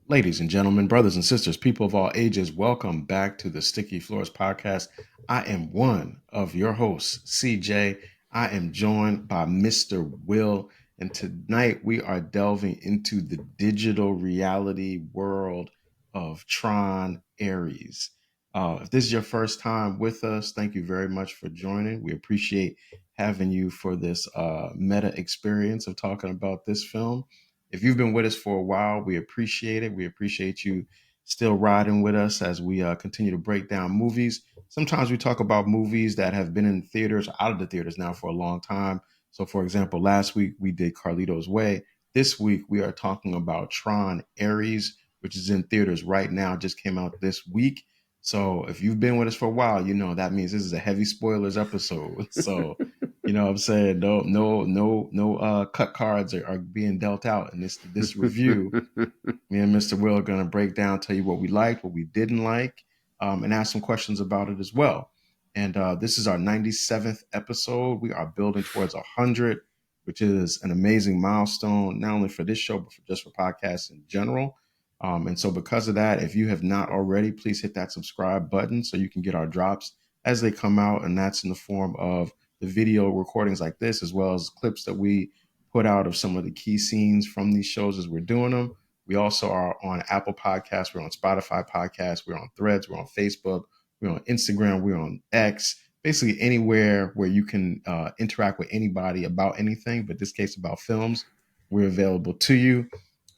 Ladies and gentlemen, brothers and sisters, people of all ages, welcome back to the Sticky Floors podcast. I am one of your hosts, CJ. I am joined by Mr. Will, and tonight we are delving into the digital reality world of Tron Ares. If this is your first time with us, thank you very much for joining. We appreciate having you for this meta experience of talking about this film. If you've been with us for a while, we appreciate it. We appreciate you still riding with us as we continue to break down movies. Sometimes we talk about movies that have been in theaters, out of the theaters now for a long time. So, for example, last week we did Carlito's Way. This week we are talking about Tron Ares, which is in theaters right now, just came out this week. So, if you've been with us for a while, you know that means this is a heavy spoilers episode. So, you know what I'm saying? No cut cards are being dealt out in this review. Me and Mr. Will are gonna break down, tell you what we liked, what we didn't like, and ask some questions about it as well. And this is our 97th episode. We are building towards 100, which is an amazing milestone, not only for this show, but just for podcasts in general. And so because of that, if you have not already, please hit that subscribe button so you can get our drops as they come out. And that's in the form of the video recordings like this, as well as clips that we put out of some of the key scenes from these shows as we're doing them. We also are on Apple Podcasts, we're on Spotify Podcasts, we're on Threads, we're on Facebook, we're on Instagram, we're on X, basically anywhere where you can interact with anybody about anything, but in this case about films, we're available to you.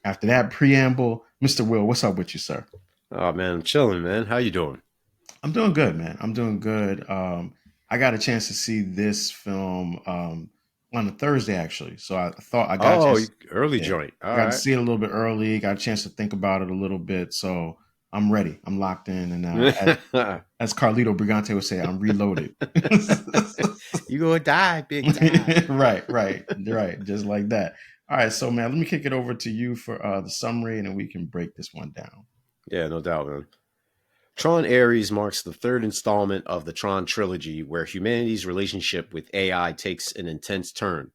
After that preamble, Mr. Will, what's up with you, sir? Oh man, I'm chilling, man. How you doing? I'm doing good, man. I'm doing good. I got a chance to see this film on a Thursday, actually. So I thought I got a Oh, chance. early Yeah, joint. All I got to right. see it a little bit early. Got a chance to think about it a little bit. So I'm ready. I'm locked in. And as Carlito Brigante would say, I'm reloaded. You gonna die big time. right. Just like that. All right. So, man, let me kick it over to you for the summary, and then we can break this one down. Yeah, no doubt, man. Tron Ares marks the third installment of the Tron trilogy, where humanity's relationship with AI takes an intense turn.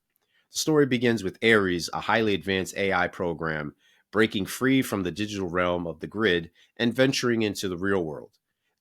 The story begins with Ares, a highly advanced AI program, breaking free from the digital realm of the grid and venturing into the real world.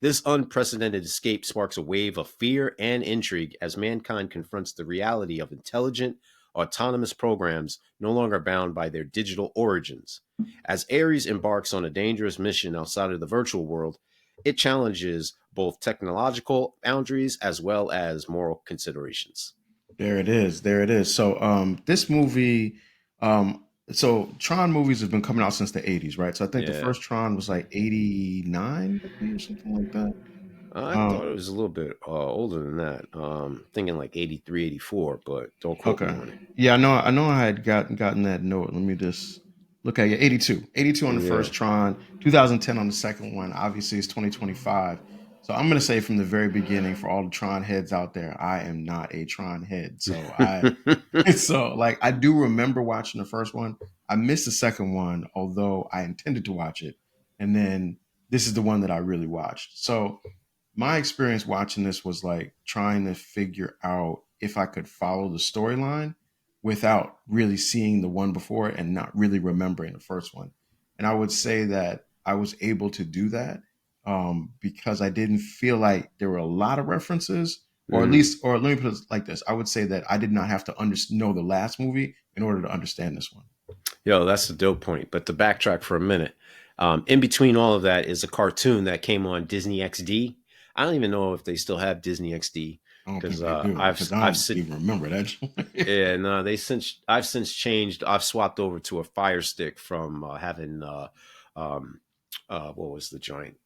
This unprecedented escape sparks a wave of fear and intrigue as mankind confronts the reality of intelligent, autonomous programs no longer bound by their digital origins. As Ares embarks on a dangerous mission outside of the virtual world, it challenges both technological boundaries as well as moral considerations. There it is. There it is. So this movie so Tron movies have been coming out since the 80s, right? So I think the Yeah. first Tron was like 89 maybe or something like that. I thought Um it was a little bit older than that. Thinking like 83, 84, but don't quote me okay. on it. Yeah, I know I had gotten that note. Let me just look at it. 82. 82 on the Yeah. first Tron, 2010 on the second one. Obviously it's 2025. So I'm gonna say from the very beginning for all the Tron heads out there, I am not a Tron head. So so like I do remember watching the first one. I missed the second one, although I intended to watch it. And then this is the one that I really watched. So my experience watching this was like trying to figure out if I could follow the storyline without really seeing the one before it and not really remembering the first one. And I would say that I was able to do that because I didn't feel like there were a lot of references, or at Mm. least, or let me put it like this: I would say that I did not have to know the last movie in order to understand this one. Yo, that's the dope point. But to backtrack for a minute, in between all of that is a cartoon that came on Disney XD. I don't even know if they still have Disney XD I don't because think they do because I I've don't seen. even remember that. Yeah, no, I've since changed. I've swapped over to a Fire Stick from having um, what was the joint?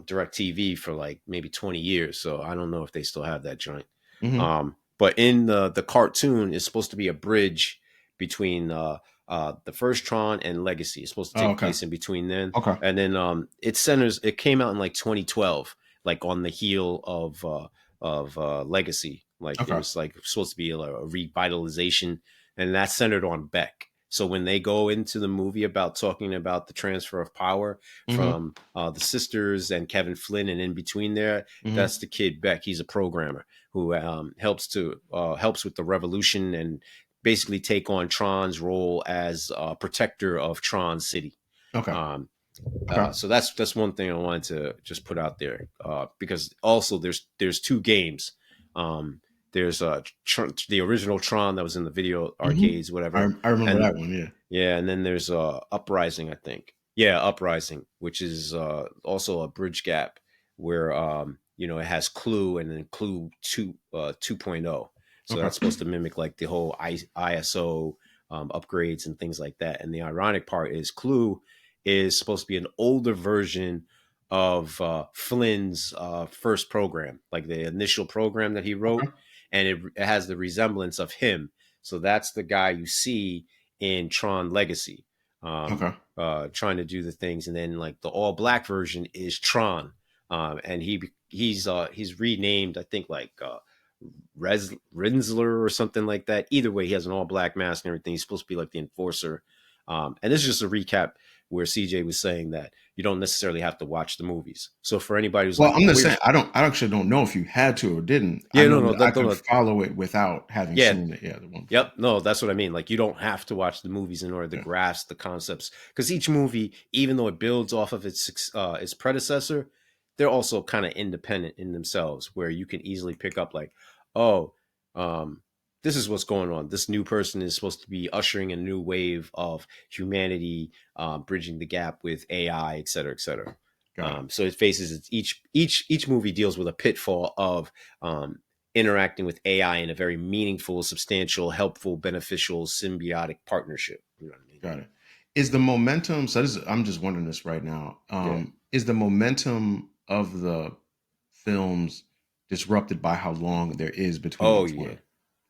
Direct TV for like maybe 20 years. So I don't know if they still have that joint. Hmm. But in the cartoon is supposed to be a bridge between the first Tron and Legacy. It's supposed to Oh, take okay. place in between then. Okay. And then it came out in like 2012, like on the heel of Legacy. Like it Okay. was like supposed to be a revitalization, and that's centered on Beck. So when they go into the movie about talking about the transfer of power Hmm. from the sisters and Kevin Flynn, and in between there, Hmm. that's the kid Beck. He's a programmer who helps with the revolution and basically take on Tron's role as protector of Tron City. Okay. Okay. So that's one thing I wanted to just put out there, because also there's two games. There's the original Tron that was in the video Hmm. arcades, whatever, I remember and that one. Yeah. yeah, and then there's Uprising, I think. Yeah, Uprising, which is also a bridge gap where it has Clue and then Clue 2.0. So Okay. that's supposed to mimic like the whole ISO upgrades and things like that. And the ironic part is Clue is supposed to be an older version of Flynn's first program, like the initial program that he wrote, Okay. and it has the resemblance of him. So that's the guy you see in Tron Legacy, Okay. trying to do the things, and then like the all black version is Tron, and he's renamed, I think, like Rinsler or something like that. Either way, he has an all black mask and everything. He's supposed to be like the enforcer. And this is just a recap where CJ was saying that you don't necessarily have to watch the movies. So for anybody who's Well, like, I'm well, just saying where's I actually don't know if you had to or didn't. I yeah, no, know no, that I don't, could don't, follow it without having yeah, seen it. Yeah, the one before. yep. No, that's what I mean. Like, you don't have to watch the movies in order to Yeah. grasp the concepts, because each movie, even though it builds off of its predecessor, they're also kind of independent in themselves, where you can easily pick up like, oh, um, this is what's going on. This new person is supposed to be ushering a new wave of humanity, bridging the gap with AI, et cetera, et cetera. Got it. So it faces each movie deals with a pitfall of um, interacting with AI in a very meaningful, substantial, helpful, beneficial, symbiotic partnership. You know what I mean? Got it. Is the momentum? So I'm just wondering this right now. Yeah. Is the momentum of the films disrupted by how long there is between Oh each yeah. one?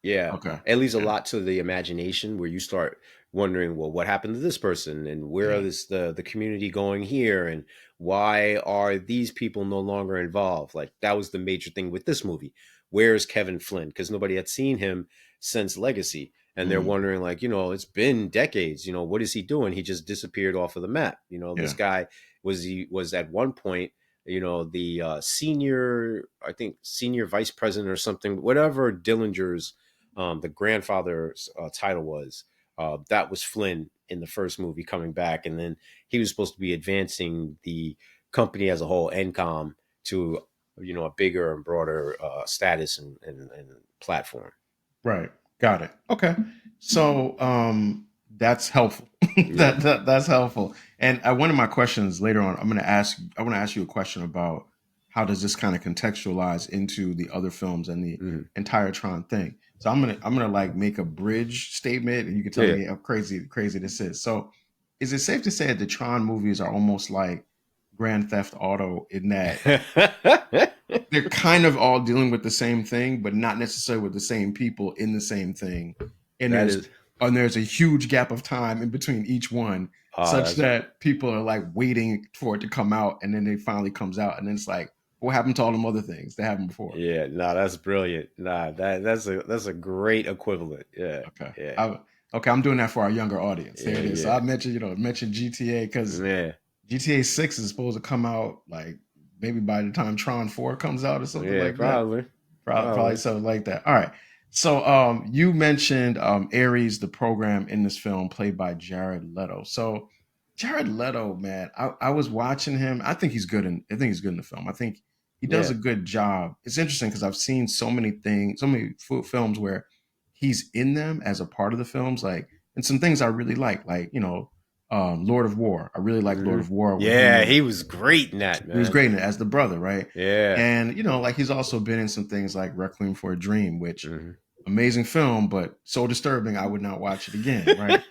Yeah. Okay. It leaves a Yeah. lot to the imagination, where you start wondering, well, what happened to this person, and where are Yeah. the community going here, and why are these people no longer involved? Like, that was the major thing with this movie. Where's Kevin Flynn? Because nobody had seen him since Legacy. And they're Mm, wondering, like, it's been decades. What is he doing? He just disappeared off of the map. This yeah. guy was at one point, the senior, I think, senior vice president or something, whatever Dillinger's the grandfather's title was. That was Flynn in the first movie coming back, and then he was supposed to be advancing the company as a whole, NCOM, to a bigger and broader status and platform. Right. Got it. Okay. So that's helpful. Yeah. That's helpful. And one of my questions later on, I want to ask you a question about how does this kind of contextualize into the other films and the Mhm. entire Tron thing. So I'm gonna like make a bridge statement and you can tell Yeah. me how crazy this is. So is it safe to say that the Tron movies are almost like Grand Theft Auto in that they're kind of all dealing with the same thing, but not necessarily with the same people in the same thing. And that there's is. a huge gap of time in between each one, such That's that people are like waiting for it to come out, and then it finally comes out, and then it's like, what happened to all them other things that happened before? yeah. Nah, that's brilliant. Nah, that's a great equivalent. Yeah. Okay, Yeah. okay, I'm doing that for our younger audience. There Yeah. it is. So Yeah. I mentioned, mentioned GTA because Yeah. GTA 6 is supposed to come out like maybe by the time Tron 4 comes out or something Yeah. like that. Probably. Probably Probably. something like that. All right. So you mentioned Ares, the program in this film, played by Jared Leto. So Jared Leto, man, I was watching him. I think he's good in the film. I think he does Yeah. a good job. It's interesting because I've seen so many things, so many films where he's in them as a part of the films, like, and some things I really like, Lord of War. I really like Lord Hmm. of War when he Yeah, was he was great in that, he was man. great in it as the brother, right? Yeah. And like he's also been in some things like Requiem for a Dream, which Hmm. amazing film, but so disturbing I would not watch it again, right?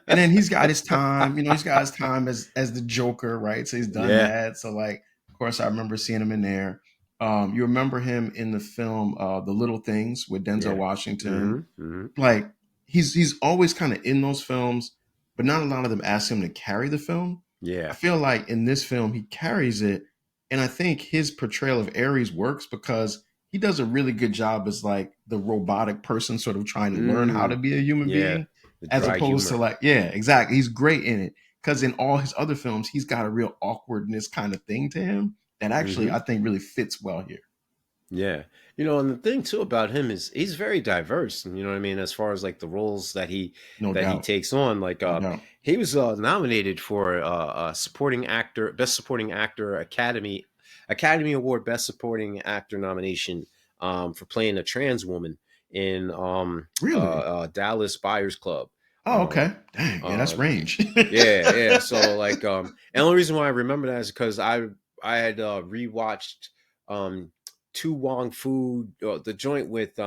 And then he's got his time, he's got his time as the Joker, right? So he's done Yeah. that. So like, of course, I remember seeing him in there. You remember him in the film The Little Things with Denzel Yeah. Washington. Hmm. Hmm. Like he's always kind of in those films, but not a lot of them ask him to carry the film. I Yeah. feel like in this film he carries it, and I think his portrayal of Ares works because he does a really good job as like the robotic person sort of trying to learn how to Mm. be a human Yeah. being, The as dry opposed to humor. like, yeah, exactly. He's great in it because in all his other films he's got a real awkwardness kind of thing to him that actually Hmm. I think really fits well here. Yeah. And the thing too about him is he's very diverse. You know what I mean? As far as like the roles No that he doubt. takes on, like No doubt. he was nominated for supporting actor, best supporting actor, Academy Award best supporting actor nomination for playing a trans woman in Really? Dallas Buyers Club. Oh, Um, okay. Dang. Yeah, that's uh, range. yeah, yeah. So like, and the only reason why I remember that is because I had rewatched um Tu Wong Fu, the joint with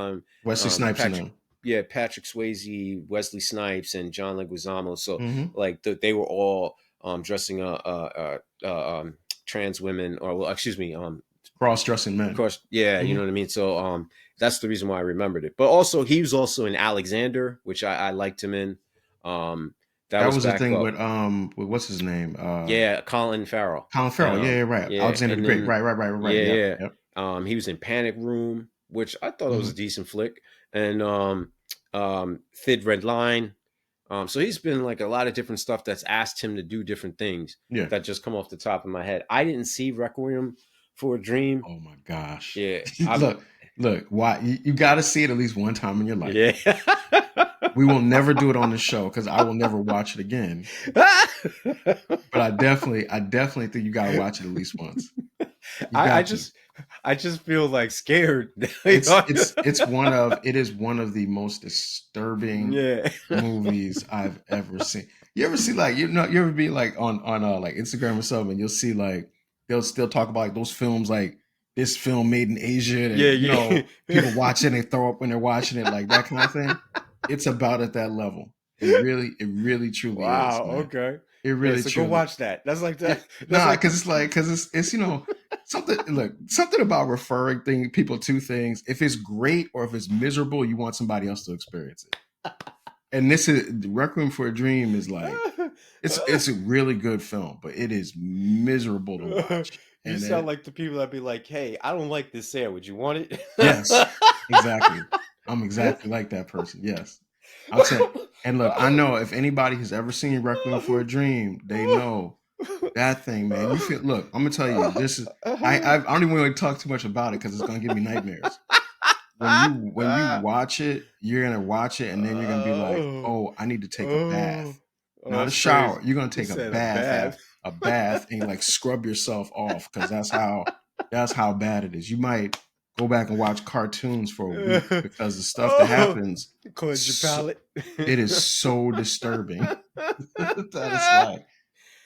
Wesley Snipes and Patrick, them. yeah, Patrick Swayze, Wesley Snipes, and John Leguizamo. So Hmm. like they were all dressing trans women, or well, excuse me, Cross-dressing of men. course, yeah, you Hmm. know what I mean. So that's the reason why I remembered it. But also he was also in Alexander, which I liked him in. Um, that That was was the back thing up. with what's his name? Yeah, Colin Farrell. Colin Farrell. Yeah, yeah, right. Yeah, Alexander the and Great. then Right, right, right, right, right. yeah, Yep, yeah. yep. He was in Panic Room, which I thought it was Hmm. a decent flick, and Thin Red Line. So he's been like a lot of different stuff that's asked him to do different things Yeah. that just come off the top of my head. I didn't see Requiem for a Dream. Oh my gosh. Yeah, look, look. Why you got to see it at least one time in your life. yeah. We will never do it on the show because I will never watch it again. But I definitely think you got to watch it at least once. You I got to. just I just feel like scared. It is one of the most disturbing Yeah. movies I've ever seen. You ever see like you ever be like on like Instagram or something and you'll see like they'll still talk about like those films like this film made in Asia Yeah, and yeah. people watch it and they throw up when they're watching it like that kind of thing. It's about at that level. It really truly is, Wow. man. Okay. It Yeah. really So go truly. watch that. That's like Yeah, that. That's nah, like because the. it's something. Look, something about referring people to things. If it's great or if it's miserable, you want somebody else to experience it. And this is Requiem for a Dream is like it's a really good film, but it is miserable to watch. You And sound like the people that be like, "Hey, I don't like this sandwich. You want it?" yes, exactly. I'm exactly like that person. Yes, I'll tell. And look, I know if anybody has ever seen Requiem for a Dream, they know that thing, man. You feel. Look, I'm gonna tell you. This is. I don't even want to talk too much about it because it's gonna give me nightmares. When you watch it, you're gonna watch it, and then you're gonna be like, Oh, "Oh, I need to take a oh, bath, oh, not a that's shower. crazy. You're gonna You take a said a bath, bath. and like scrub yourself off because that's how bad it is. You might go back and watch cartoons for a week because the stuff that Oh, happens, cleanse your so, palate. it is so disturbing that it's like,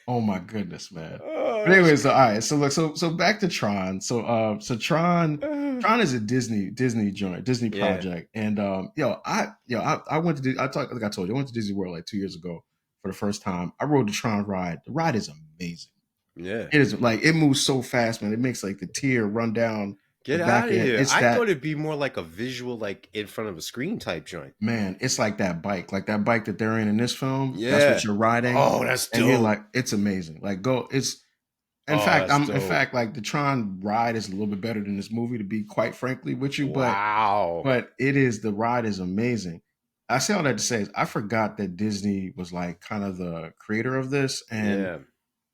oh my goodness, man. Oh, But that's anyways, all crazy. right. So look, so back to Tron. So Tron is a Disney joint, Disney Yeah, project. And I went to like I told you, I went to Disney World like 2 years ago for the first time. I rode the Tron ride. The ride is amazing. yeah. It is like it moves so fast, man. It makes like the tear run down the Get back out of of your head. here. It's I thought that it'd be more like a visual, like in front of a screen type joint. man, it's like that bike that they're in this film. That's what Yeah. you're riding. Oh, that's And you're dope. like, it's amazing. Like go, it's in Oh, fact, that's I'm in dope. fact like the Tron ride is a little bit better than this movie, to be quite frankly with you, but Wow. the ride is amazing. I say all that to say is I forgot that Disney was like kind of the creator of this, and Yeah.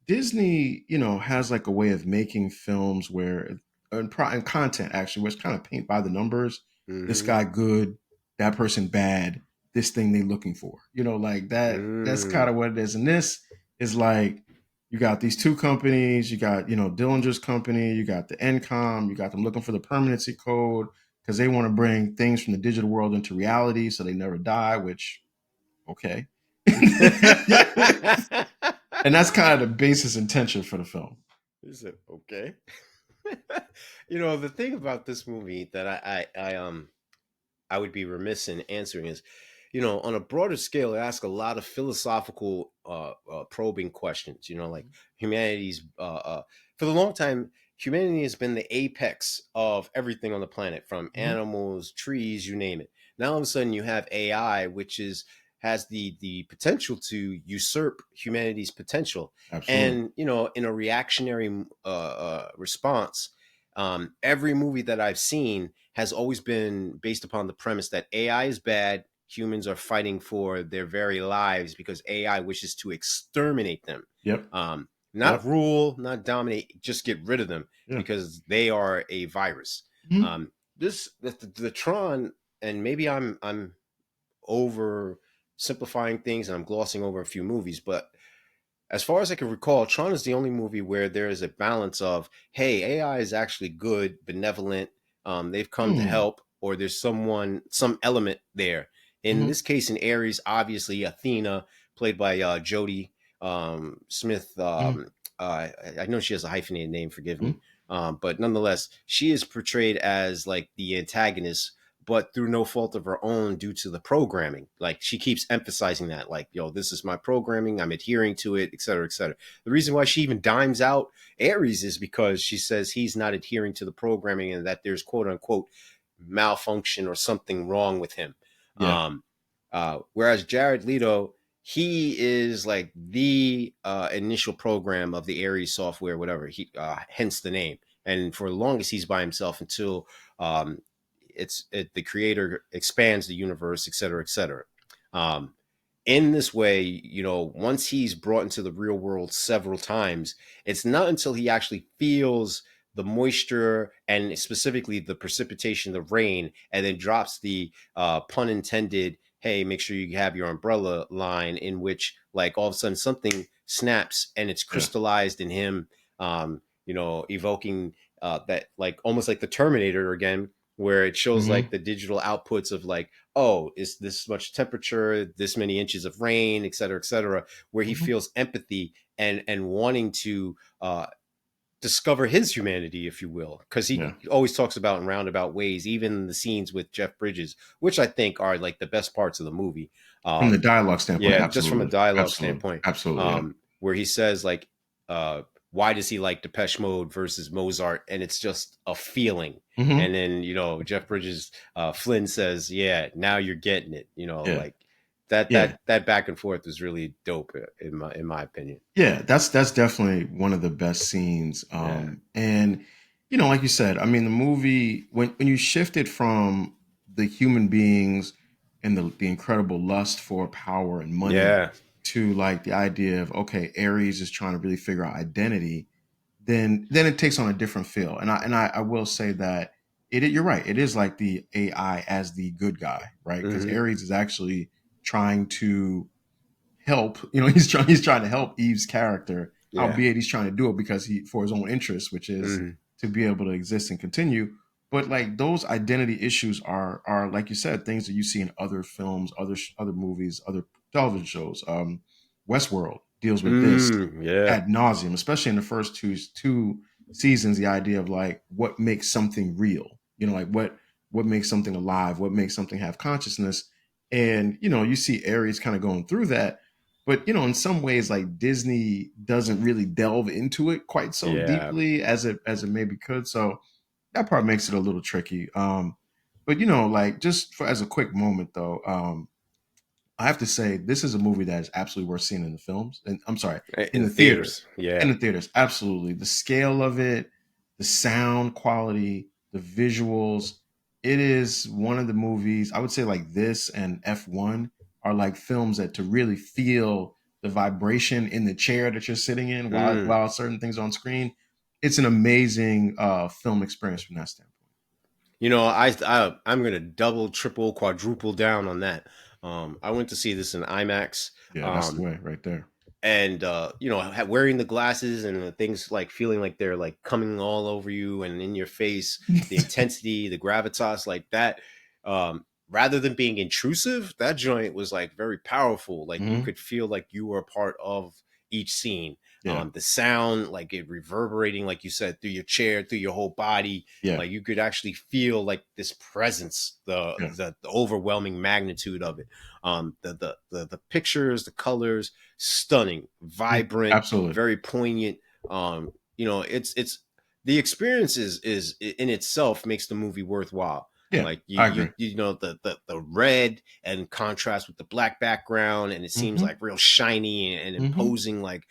Disney, has like a way of making films where and content actually, where it's kind of paint by the numbers. This Mm-hmm. guy good, that person bad. This thing they looking for, like that. That's kind Mm. of what it is. And this is like you got these two companies. You got Dillinger's company. You got the NCOM. You got them looking for the permanency code because they want to bring things from the digital world into reality so they never die. Which okay. And that's kind of the basis intention for the film. Is it okay? The thing about this movie that I would be remiss in answering is, on a broader scale, it asks a lot of philosophical, probing questions. Like humanity's, for the long time, humanity has been the apex of everything on the planet, from Mhm. animals, trees, you name it. Now all of a sudden you have AI, which has the potential to usurp humanity's potential, Absolutely. and in a reactionary response, every movie that I've seen has always been based upon the premise that AI is bad. Humans are fighting for their very lives because AI wishes to exterminate them. Yep. Not Yep. rule, not dominate, just get rid of them Yeah. because they are a virus. Mhm. This the Tron, and maybe I'm over simplifying things and I'm glossing over a few movies, but as far as I can recall, Tron is the only movie where there is a balance of, hey, AI is actually good, benevolent, they've come to Mm. help, or there's some element there. In Mhm. this case, in Ares, obviously Athena, played by Jodie Smith. Mhm. I know she has a hyphenated name, forgive me. Mhm. But nonetheless, she is portrayed as like the antagonist, but through no fault of her own due to the programming. Like she keeps emphasizing that, like, yo, this is my programming, I'm adhering to it, et cetera, et cetera. The reason why she even dimes out Ares is because she says he's not adhering to the programming and that there's quote unquote malfunction or something wrong with him. Yeah. Um, whereas Jared Leto, he is like the initial program of the Ares software, whatever. Hence the name. And for the longest, he's by himself until um, the creator expands the universe, et cetera, et cetera. Um, in this way, once he's brought into the real world several times, it's not until he actually feels the moisture and specifically the precipitation, the rain, and then drops the pun intended, hey, make sure you have your umbrella line, in which like all of a sudden something snaps and it's Yeah. crystallized in him, evoking that like almost like the Terminator again, where it shows like Mhm. the digital outputs of like, oh, is this much temperature, this many inches of rain, et cetera, where he Mhm. feels empathy and wanting to discover his humanity, if you will, because he Yeah. always talks about in roundabout ways, even the scenes with Jeff Bridges, which I think are like the best parts of the movie. From the Um, dialogue standpoint, yeah, just from a absolutely. dialogue Absolutely. standpoint, Absolutely. Yeah. where he says like, uh, why does he like Depeche Mode versus Mozart? And it's just a feeling. And Mhm. then Jeff Bridges, Flynn says, "Yeah, now you're getting it." Yeah. Like that Yeah. that back and forth was really dope in my opinion. Yeah, that's definitely one of the best scenes. Yeah, And like you said, I mean, the movie when you shifted from the human beings and the incredible lust for power and money yeah, to like the idea of okay, Ares is trying to really figure out identity, then it takes on a different feel. And I will say that you're right, it is like the AI as the good guy, right? Because hmm, Ares is actually trying to help. He's trying to help Eve's character, yeah, albeit he's trying to do it because he for his own interest, which is hmm, to be able to exist and continue. But like those identity issues are like you said, things that you see in other films, other movies, other television shows. Westworld deals with this yeah, ad nauseum, especially in the first two seasons. The idea of like what makes something real, like what makes something alive, what makes something have consciousness. And you see Aries kind of going through that, but in some ways, like Disney doesn't really delve into it quite so yeah. deeply as it maybe could. So that part makes it a little tricky. But like just for as a quick moment though, I have to say this is a movie that is absolutely worth seeing in the films. And I'm sorry, in In the theater. theaters, In yeah, the theaters, absolutely. The scale of it, the sound quality, the visuals. It is one of the movies, I would say like this and F1 are like films that to really feel the vibration in the chair that you're sitting in while mm. while certain things are on screen. It's an amazing film experience from that standpoint. I'm gonna double, triple, quadruple down on that. I went to see this in IMAX. Yeah, that's the Um, way right there. and wearing the glasses and the things like feeling like they're like coming all over you and in your face, the intensity, the gravitas, like that, rather than being intrusive, that joint was like very powerful. Like you Hmm. could feel like you were a part of each scene. Yeah, The sound, like it reverberating, like you said, through your chair, through your whole body, yeah, like you could actually feel like this presence, the yeah. the overwhelming magnitude of it. The pictures, the colors, stunning, Mm, vibrant, absolutely. very poignant. It's the experience is in itself makes the movie worthwhile. Yeah, Like I agree. the red and contrast with the black background, and it seems Hmm. like real shiny and Hmm. imposing. Like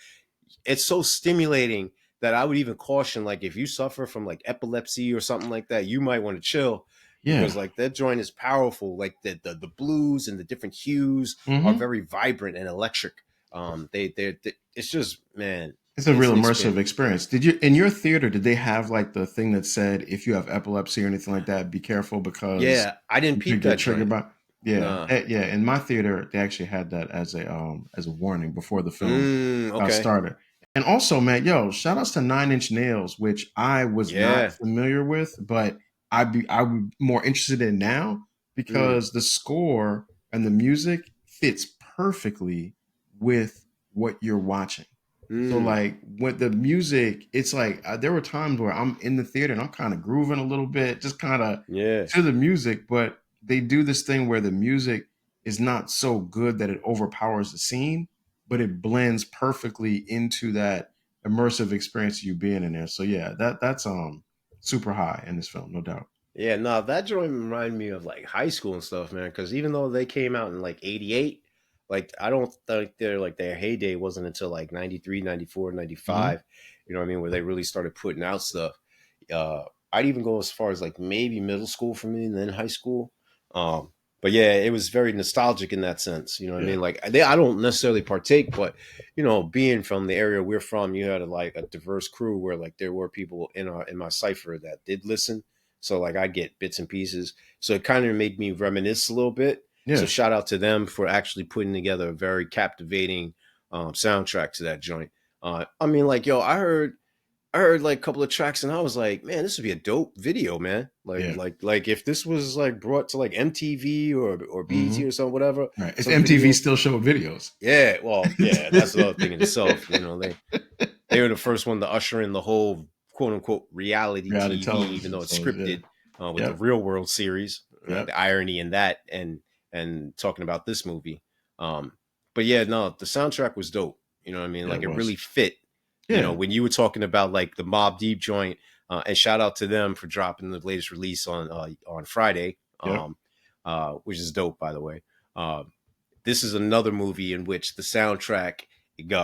it's so stimulating that I would even caution, like if you suffer from like epilepsy or something like that, you might want to chill, because Yeah. like that joint is powerful. Like the blues and the different hues are Hmm. very vibrant and electric. It's just, man. It's a It's real an immersive experience. experience. Did you in your theater? Did they have like the thing that said if you have epilepsy or anything like that, be careful because Yeah, I didn't you could peep get that triggered joint. by? Yeah, Nah. yeah. In my theater, they actually had that as a warning before the film Okay. started. And also, man, yo, shout outs to Nine Inch Nails, which I was not Yeah. familiar with, but I'm more interested in now Mm. because the score and the music fits perfectly with what you're watching. So Mm. like with the music, it's like there were times where I'm in the theater and I'm kind of grooving a little bit, just kind of Yeah. to the music, but they do this thing where the music is not so good that it overpowers the scene, but it blends perfectly into that immersive experience of you being in there. So yeah, that's super high in this film, no doubt. Yeah, no, that joint reminded me of like high school and stuff, man. Because even though they came out in like '88, like I don't think their heyday wasn't until like '93, '94, Hmm. '95. You know what I mean? Where they really started putting out stuff. Uh, I'd even go as far as like maybe middle school for me, and then high school. Um, but yeah, it was very nostalgic in that sense. You know what I Yeah. mean? Like I don't necessarily partake, but you know, being from the area we're from, you had like a diverse crew where like there were people in my cipher that did listen, so like I get bits and pieces. So it kind of made me reminisce a little bit. So Yeah. shout out to them for actually putting together a very captivating soundtrack to that joint. I mean, like yo, I heard like a couple of tracks and I was like, man, this would be a dope video, man. Yeah. Like if this was like brought to like MTV or Hmm. BET or something, whatever, Right. If some MTV video. still showed videos. Yeah, well, yeah, that's another thing in itself. You know, they were the first one to usher in the whole quote unquote reality Reality TV, even television. though it's So yeah. scripted with the Yep. Real World series. Yep. The irony in that, and talking about this movie. Um, but yeah, no, the soundtrack was dope. You know what I mean? Yeah, Like it it really was. fit. You know, Yeah. when you were talking about like the Mob Deep joint, and shout out to them for dropping the latest release on Friday, Yep. which is dope, by the way. Um, this is another movie in which the soundtrack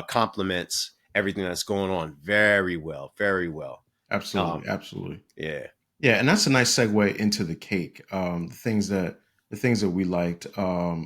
complements everything that's going on very well, very well. Absolutely. Um, Absolutely. yeah, Yeah, and that's a nice segue into the cake. The things that we liked.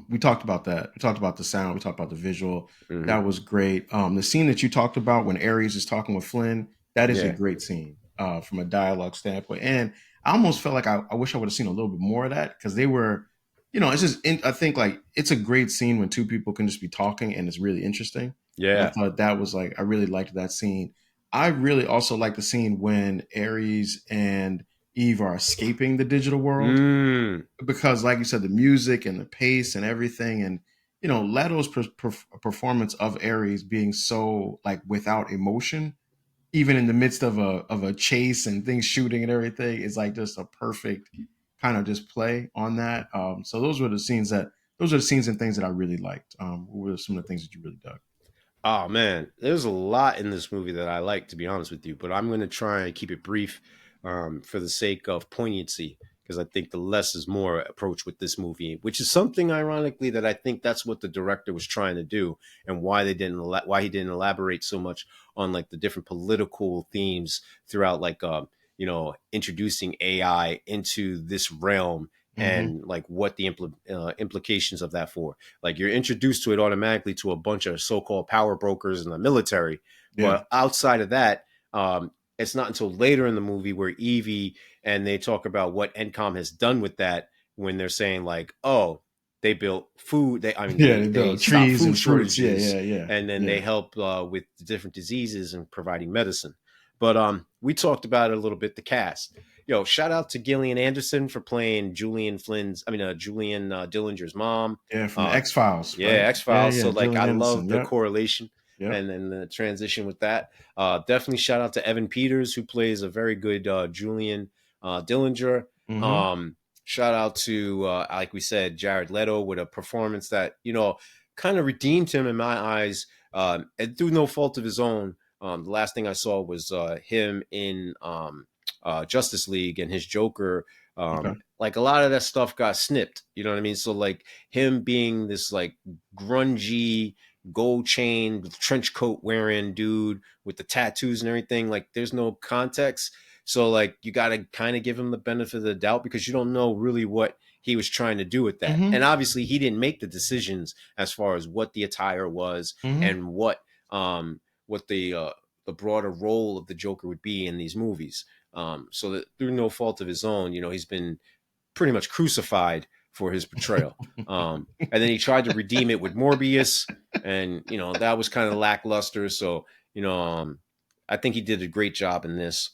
We talked about that. We talked about the sound. We talked about the visual. hmm That was great. The scene that you talked about when Ares is talking with Flynn, that is a yeah, great scene from a dialogue standpoint. And I almost felt like I wish I would have seen a little bit more of that because they were, it's just. I think like it's a great scene when two people can just be talking and it's really interesting. And I yeah. thought that was like I really liked that scene. I really also like the scene when Ares and Eve are escaping the digital world Mm, because, like you said, the music and the pace and everything, and Leto's performance of Ares being so like without emotion, even in the midst of a chase and things shooting and everything, is like just a perfect kind of just play on that. So those are the scenes and things that I really liked. What were some of the things that you really dug? oh man, there's a lot in this movie that I like, to be honest with you. But I'm going to try and keep it brief, for the sake of poignancy, because I think the less is more approach with this movie, which is something ironically that I think that's what the director was trying to do, and why why he didn't elaborate so much on like the different political themes throughout, like introducing AI into this realm, Hmm. and like what the implications of that for. Like you're introduced to it automatically to a bunch of so-called power brokers in the military, Yeah. but outside of that, it's not until later in the movie where Evie and they talk about what Encom has done with that, when they're saying like, oh, they built food. Yeah, they They build stop trees food and fruits. Yeah, shortages, yeah, yeah, and then they yeah. help with different diseases and providing medicine. But we talked about it a little bit. The cast, yo, shout out to Gillian Anderson for playing Julian Dillinger's mom. Yeah, from the Uh, X Files, yeah, right? X Yeah, Files. So yeah. like, Gillian I love Anderson. the Yep, correlation yep. and then the transition with that. Definitely shout out to Evan Peters, who plays a very good Julian Dillinger. Mm-hmm. Shout out to, like we said, Jared Leto with a performance that kind of redeemed him in my eyes, and through no fault of his own. The last thing I saw was him in Justice League and his Joker. Okay. Like a lot of that stuff got snipped. You know what I mean? So like him being this like grungy gold chain trench coat wearing dude with the tattoos and everything, like there's no context. So like you got to kind of give him the benefit of the doubt, because you don't know really what he was trying to do with that. And Mm-hmm. obviously he didn't make the decisions as far as what the attire was, Mm-hmm. and what the the broader role of the Joker would be in these movies. So that through no fault of his own, he's been pretty much crucified for his portrayal. And then he tried to redeem it with Morbius, and that was kind of lackluster. So I think he did a great job in this.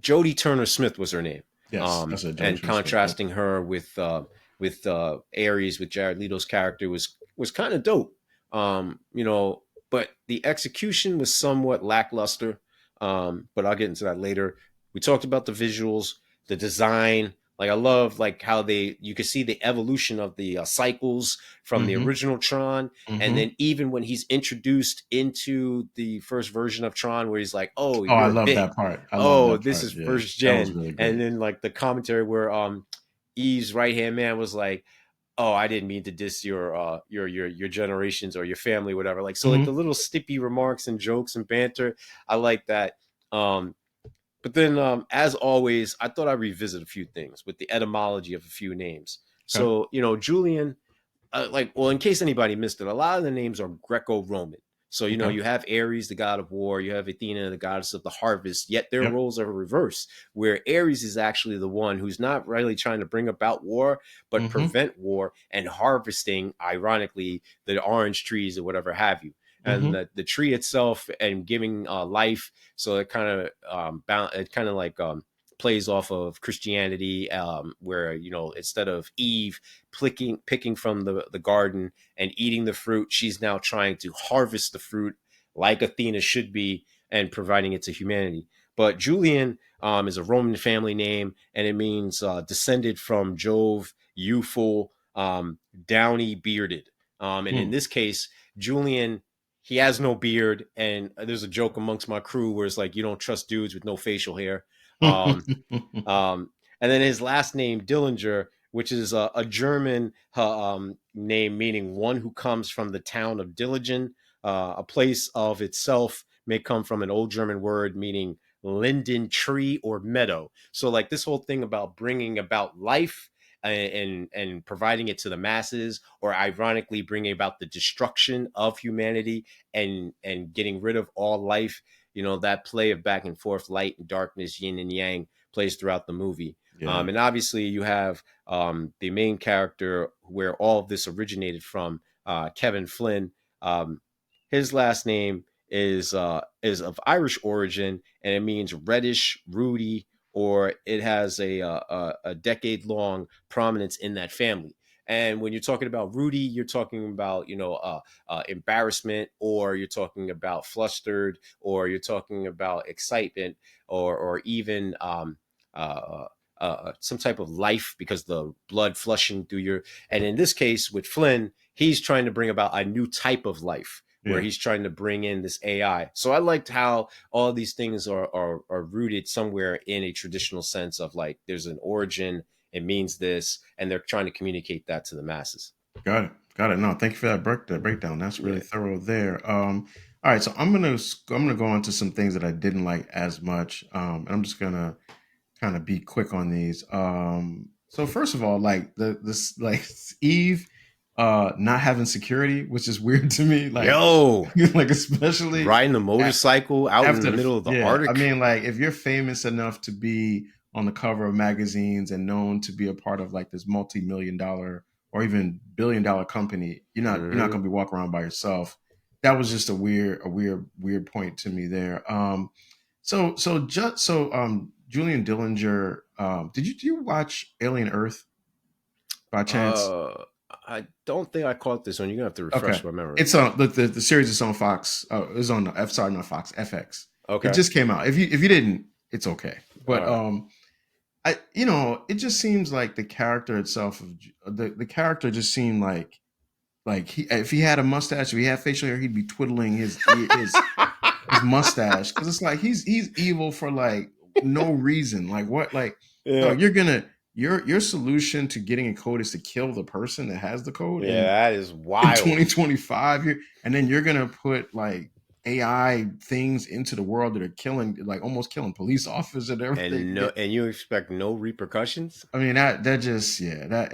Jodie Turner-Smith was her name. Yes, that's a And Jodie Smith. contrasting her with Ares, with Jared Leto's character, was kind of dope. But the execution was somewhat lackluster. But I'll get into that later. We talked about the visuals, the design. Like, I love how you can see the evolution of the cycles from the original Tron, and then even when he's introduced into the first version of Tron, where he's like, "Oh, Oh, I you're love big. that part. I love Oh, that this part. is Yeah, first that was gen," really and great. then the commentary where Eve's right hand man was like, "Oh, I didn't mean to diss your generations or your family, whatever." Like, so, like, the little stippy remarks and jokes and banter, I like that. But then, as always, I thought I'd revisit a few things with the etymology of a few names. Okay. So, Julian, in case anybody missed it, a lot of the names are Greco-Roman. So, Okay. you have Ares, the god of war, you have Athena, the goddess of the harvest, yet their Yep. roles are reversed, where Ares is actually the one who's not really trying to bring about war, but prevent war, and harvesting, ironically, the orange trees or whatever have you. And the tree itself and giving life. So it kind of plays off of Christianity, where instead of Eve picking from the garden and eating the fruit, she's now trying to harvest the fruit like Athena should be, and providing it to humanity. But Julian is a Roman family name, and it means descended from Jove, youthful, downy, bearded. And in this case, Julian, he has no beard, and there's a joke amongst my crew where it's like, you don't trust dudes with no facial hair. Um, and then his last name, Dillinger, which is a German name meaning one who comes from the town of Dillingen. A place of itself may come from an old German word meaning linden tree or meadow. So, like, this whole thing about bringing about life and providing it to the masses, or ironically bringing about the destruction of humanity and getting rid of all life, that play of back and forth, light and darkness, yin and yang, plays throughout the movie. Yeah. And obviously you have the main character where all of this originated from, Kevin Flynn. His last name is of Irish origin, and it means reddish, ruddy, or it has a decade long prominence in that family. And when you're talking about Rudy, you're talking about embarrassment, or you're talking about flustered, or you're talking about excitement, or even some type of life, because the blood flushing through your. And in this case, with Flynn, he's trying to bring about a new type of life, where Yeah. he's trying to bring in this AI. So I liked how all these things are rooted somewhere in a traditional sense of, like, there's an origin, it means this, and they're trying to communicate that to the masses. Got it. Got it. No, thank you for that breakdown. That's really Yeah. thorough there. All right, so I'm gonna go into some things that I didn't like as much. And I'm just gonna kind of be quick on these. So first of all, like this like Eve not having security, which is weird to me. Like Yo, like especially riding a motorcycle out in the after middle of the yeah, I Arctic. mean, like if you're famous enough to be on the cover of magazines and known to be a part of like this multi-million dollar or even billion-dollar company, you're not Mm-hmm. gonna be walking around by yourself. That was just a weird point to me there. Julian Dillinger, do you watch Alien Earth by chance? I don't think I caught this one. You're gonna have to Okay. refresh my memory. It's on the series is on Fox. It's on F sorry, not Fox, FX. It Okay. just came out. If you didn't, it's okay. All But right. it just seems like the character itself of the character just seemed like if he had a mustache, if he had facial hair, he'd be twiddling his mustache, because it's like he's evil for like no reason. Like what? Like no, Yeah. your solution to getting a code is to kill the person that has the code, Yeah, and that is in wild. 2025, and then you're gonna put like AI things into the world that are killing, like almost killing police officers and And everything. no, and you expect no repercussions? I mean that just yeah that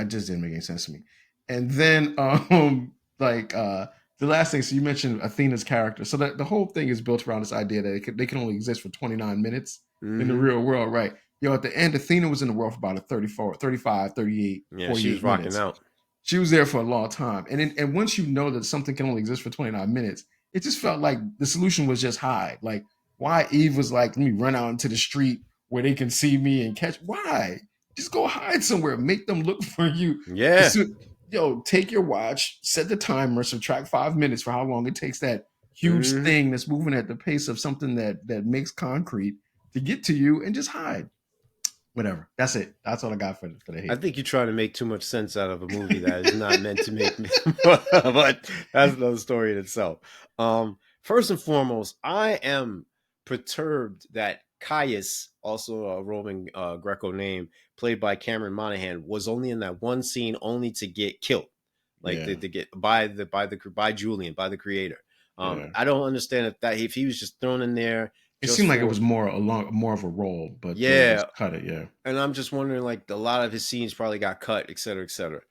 just didn't make any sense to me. And then like The last thing, so you mentioned Athena's character. So the whole thing is built around this idea that they can only exist for 29 minutes in the Mm-hmm. real world, right? At the end, Athena was in the world for about a 34, 35, 38, Yeah, she was 48 rocking minutes. out. She was there for a long time. And once you know that something can only exist for 29 minutes, it just felt like the solution was just hide. Like, why Eve was like, let me run out into the street where they can see me and catch. Why? Just go hide somewhere. Make them look for you. As Yeah. soon, take your watch, set the timer, subtract 5 minutes for how long it takes that huge Mm-hmm. thing that's moving at the pace of something that makes concrete to get to you and just hide. Whatever. That's it. That's all I got for the I hate. think you try to make too much sense out of a movie that is not meant to make, but that's another story in itself. First and foremost, I am perturbed that Caius, also a Roman Greco name, played by Cameron Monaghan, was only in that one scene only to get killed, like Yeah. to get by Julian, by the creator. Yeah. I don't understand if he was just thrown in there It just seemed like it for was more of a role, but they yeah. just cut it. Yeah. And I'm just wondering, like, a lot of his scenes probably got cut, et cetera, et cetera.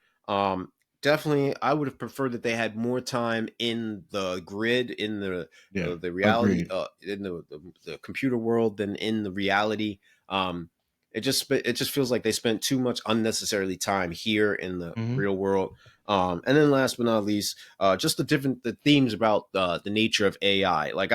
Definitely, I would have preferred that they had more time in the grid, in Yeah. the reality, Agreed. in the computer world than in the reality. It just feels like they spent too much unnecessarily time here in the Hmm. real world. And then last but not least, just the themes about the nature of AI. Like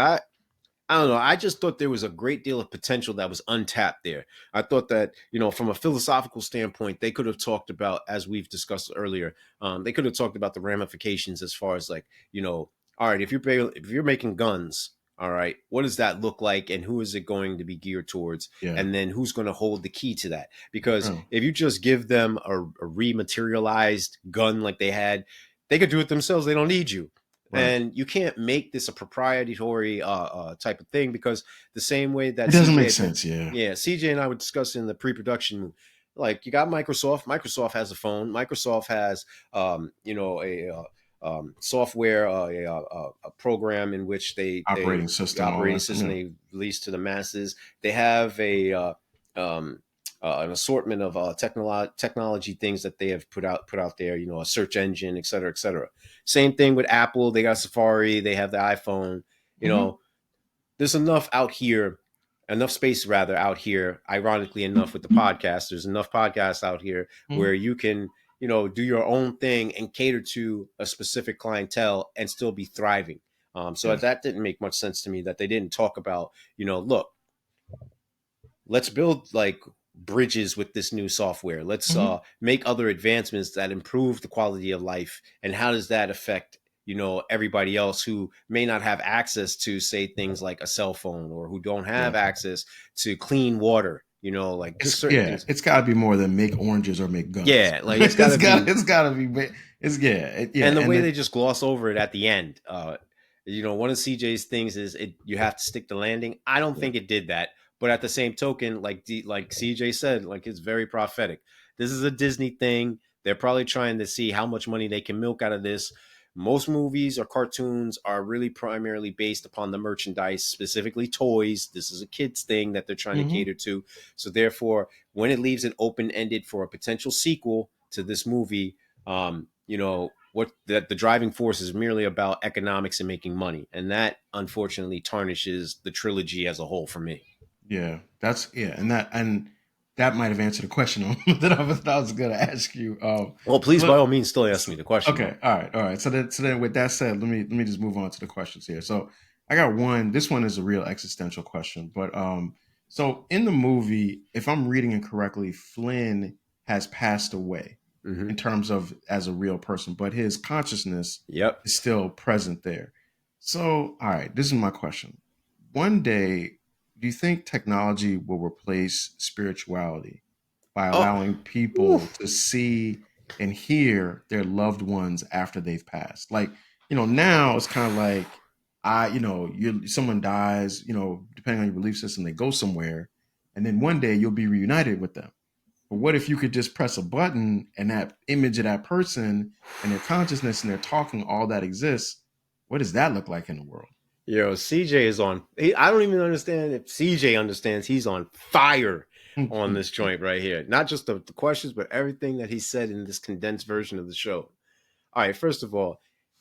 I don't know. I just thought there was a great deal of potential that was untapped there. I thought that, from a philosophical standpoint, they could have talked about, as we've discussed earlier, they could have talked about the ramifications as far as like, all right, if you're making guns, all right, what does that look like, and who is it going to be geared towards, Yeah. and then who's going to hold the key to that? Because Oh, if you just give them a rematerialized gun like they had, they could do it themselves. They don't need you, right. and you can't make this a proprietary type of thing, because the same way It that doesn't CJ make had been, sense. Yeah. yeah, CJ and I were discussing the pre-production. Like, you got Microsoft. Microsoft has a phone. Microsoft has a software, a program in which they Operating the system, all operating that stuff. system Yeah. they release to the masses. They have um, an assortment of technology things that they have put out there. A search engine, et cetera, et cetera. Same thing with Apple. They got Safari. They have the iPhone. You Hmm. know, there's enough space rather out here. Ironically enough, with the podcast, there's enough podcasts out here Hmm. where you can, do your own thing and cater to a specific clientele and still be thriving. So Yes. that didn't make much sense to me, that they didn't talk about, look, let's build like bridges with this new software. Let's Hmm. make other advancements that improve the quality of life. And how does that affect, everybody else who may not have access to, say, things like a cell phone, or who don't Yeah. have access to clean water, like just certain things. It's got to be more than make oranges or make guns. Yeah, like it's got to be. It's got to be. Yeah, And the and way they just gloss over it at the end, one of CJ's things is you have to stick the landing. I don't yeah, think it did that, but at the same token, like CJ said, like, it's very prophetic. This is a Disney thing. They're probably trying to see how much money they can milk out of this. Most movies or cartoons are really primarily based upon the merchandise, specifically toys. This is a kids thing that they're trying to hmm cater to. So therefore, when it leaves it open ended for a potential sequel to this movie, what the driving force is merely about economics and making money, and that unfortunately tarnishes the trilogy as a whole for me. yeah. And that might have answered the question that I was going to ask you. Well, please, by Look, all means, still ask me the question okay, though. all right. So then, with that said, let me just move on to the questions here. So I got one. This one is a real existential question, but so in the movie, if I'm reading it correctly, Flynn has passed away Mm-hmm. in terms of as a real person, but his consciousness Yep. is still present there. So, all right, this is my question. One day, do you think technology will replace spirituality by Oh, allowing people oof. to see and hear their loved ones after they've passed? Like, now it's kind of like someone dies, depending on your belief system, they go somewhere, and then one day you'll be reunited with them. But what if you could just press a button and that image of that person and their consciousness and their talking, all that exists? What does that look like in the world? Yo, CJ is on. I don't even understand if CJ understands. He's on fire on this joint right here. Not just the questions, but everything that he said in this condensed version of the show. All right, first of all,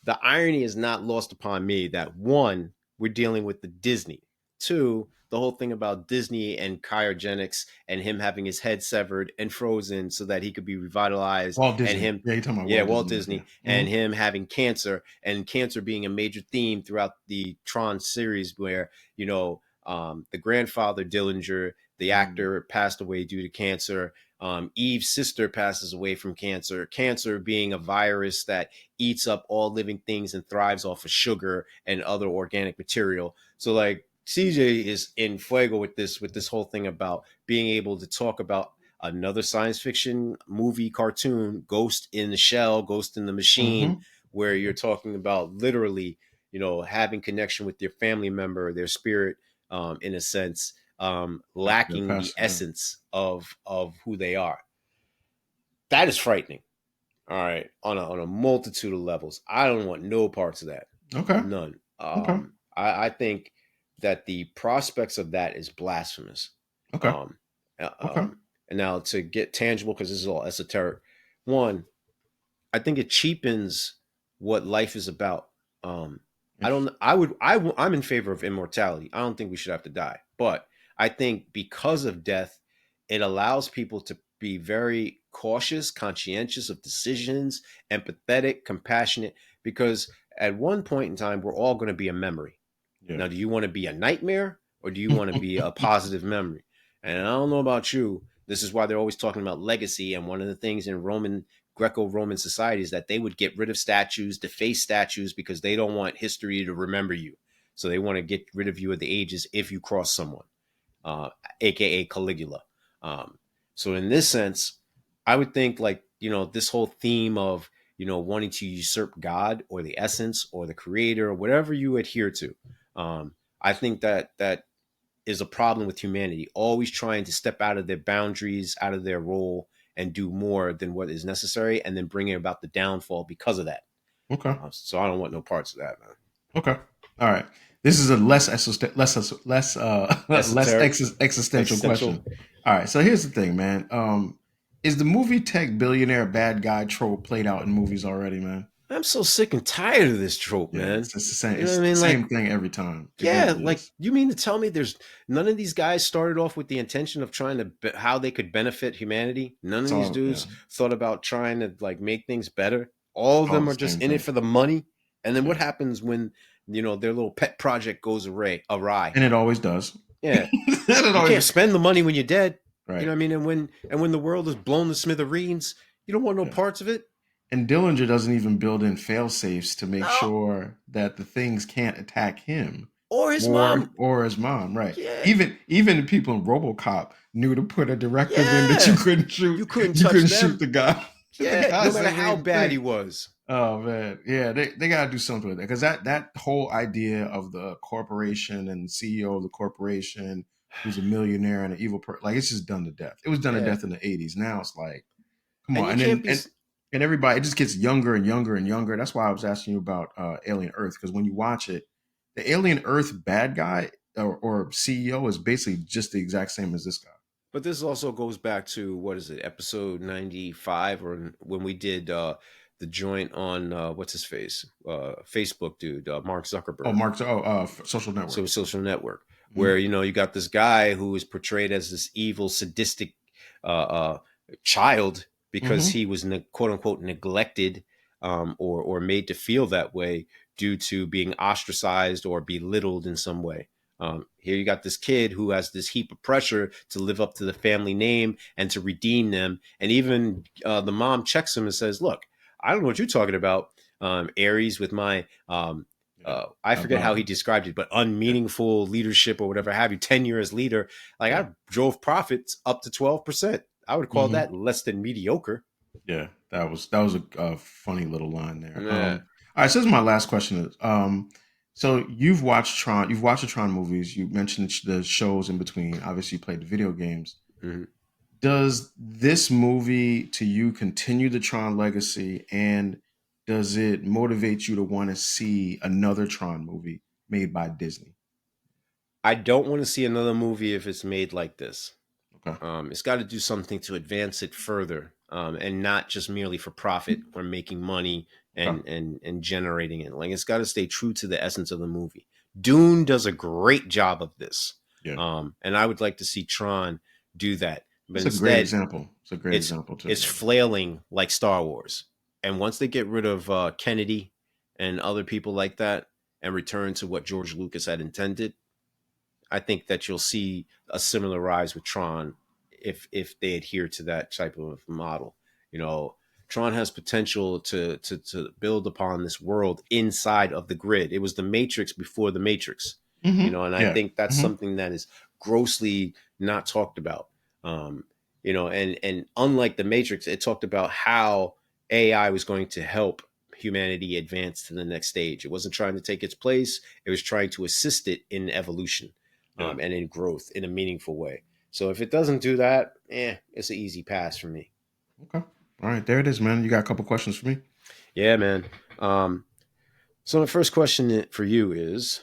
the irony is not lost upon me that one, we're dealing with the Disney. Two, the whole thing about Disney and cryogenics and him having his head severed and frozen so that he could be revitalized, Walt and Disney. him, Yeah, you're talking about yeah, Walt Walt Disney. Disney, Yeah. and him having cancer, and cancer being a major theme throughout the Tron series, where the grandfather Dillinger, the actor, passed away due to cancer. Eve's sister passes away from cancer. Cancer being a virus that eats up all living things and thrives off of sugar and other organic material. So like CJ is in fuego with this whole thing about being able to talk about another science fiction movie cartoon, Ghost in the Shell, Ghost in the Machine, Mm-hmm. where you're talking about literally, having connection with your family member, their spirit, in a sense, After their lacking the passing. Yeah. essence of who they are. That is frightening. All right, on a multitude of levels. I don't want no parts of that. Okay. None. Okay. I think that the prospects of that is blasphemous. Okay. Um, Okay. and now to get tangible, because this is all esoteric. One, I think it cheapens what life is about. I don't. I would. I'm in favor of immortality. I don't think we should have to die, but I think because of death, it allows people to be very cautious, conscientious of decisions, empathetic, compassionate. Because at one point in time, we're all going to be a memory. Yeah. Now, do you want to be a nightmare or do you want to be a positive memory? And I don't know about you. This is why they're always talking about legacy. And one of the things in Greco-Roman society is that they would get rid of statues, deface statues, because they don't want history to remember you. So they want to get rid of you at the ages if you cross someone, uh, aka Caligula. So in this sense, I would think like, this whole theme of, wanting to usurp God or the essence or the creator or whatever you adhere to. I think that is a problem with humanity, always trying to step out of their boundaries, out of their role, and do more than what is necessary, and then bringing about the downfall because of that. Okay. So I don't want no parts of that, man. Okay. All right. This is a less Esoteric, existential existential. question. All right. So here's the thing, man. Is the movie tech billionaire bad guy trope played out in movies already, man? I'm so sick and tired of this trope, Yeah, man. it's the same. You know It's what I the mean? same Like, thing every time. It yeah, really like is. you mean to tell me there's none of these guys started off with the intention of trying to how they could benefit humanity? None of It's these all yeah. dudes thought about trying to like make things better. All It's of all them the are just same in it thing. for the money. And then what Yeah, happens when their little pet project goes awry? and it always does. Yeah, It you can't always spend the money when you're dead. You know right. what I mean? And when the world is blown to smithereens, you don't want no Yeah. parts of it. And Dillinger doesn't even build in fail safes to make No, sure that the things can't attack him or his or mom. his mom. Right. Yeah, Even the people in RoboCop knew to put a directive in that you yeah. couldn't shoot. You couldn't You touch couldn't shoot them. the guy. The Yeah, no guys matter that how made the bad thing. he was. Oh man, yeah, they gotta do something with it because that whole idea of the corporation and the CEO of the corporation who's a millionaire and an evil person, like it's just done to death. It was done to Yeah, death in the '80s. Now it's like, come and on, you and can't then be. and everybody, it just gets younger and younger and younger. That's why I was asking you about Alien Earth because when you watch it, the Alien Earth bad guy or CEO is basically just the exact same as this guy. But this also goes back to what is it, episode 95, or when we did the joint on what's his face, Facebook dude, Mark Oh, Zuckerberg. Mark, Social So Network. social network, Mm-hmm. where you got this guy who is portrayed as this evil, sadistic child because Mm-hmm. he was quote unquote neglected, or made to feel that way due to being ostracized or belittled in some way. Here you got this kid who has this heap of pressure to live up to the family name and to redeem them, and even the mom checks him and says, "Look, I don't know what you're talking about, Aries, with my Yeah. I forget how he About described it, but yeah. unmeaningful leadership or whatever have you, tenure as leader. Like Yeah. I drove profits up to 12%. I would call Mm-hmm. that less than mediocre. Yeah, that was a funny little line there. Yeah. All right, so this is my last question. So you've watched Tron, you've watched the Tron movies. You mentioned the shows in between. Obviously, you played the video games. Mm-hmm. Does this movie to you continue the Tron legacy, and does it motivate you to want to see another Tron movie made by Disney? I don't want to see another movie if it's made like this. Okay. It's got to do something to advance it further, and not just merely for profit or making money Okay. and generating it. Like it's got to stay true to the essence of the movie. Dune does a great job of this. Yeah. And I would like to see Tron do that. But It's a great instead, example. It's a great example too. it's flailing like Star Wars. And once they get rid of Kennedy and other people like that and return to what George Lucas had intended, I think that you'll see a similar rise with Tron if they adhere to that type of model. You know, Tron has potential to build upon this world inside of the grid. It was the Matrix before the Matrix, you know, and I Yeah. think that's something that is grossly not talked about. You know, and unlike the Matrix, it talked about how AI was going to help humanity advance to the next stage. It wasn't trying to take its place; it was trying to assist it in evolution, Yeah. and in growth in a meaningful way. So if it doesn't do that, it's an easy pass for me. Okay. All right. There it is, man. You got a couple questions for me? Yeah, man. So the first question for you is,